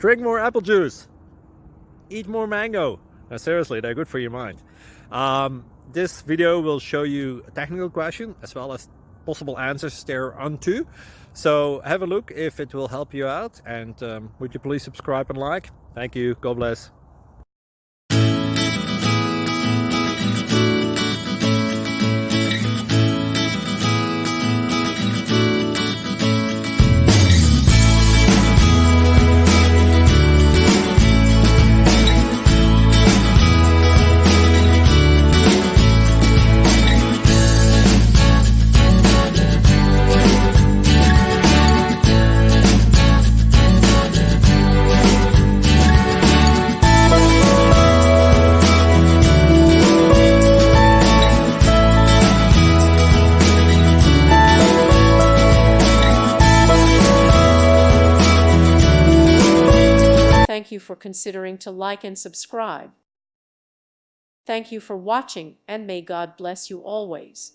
Drink more apple juice. Eat more mango. Now, seriously, they're good for your mind. This video will show you a technical question as well as possible answers thereunto. So have a look if it will help you out, and would you please subscribe and like? Thank you. God bless. Thank you for considering to like and subscribe. Thank you for watching, and may God bless you always.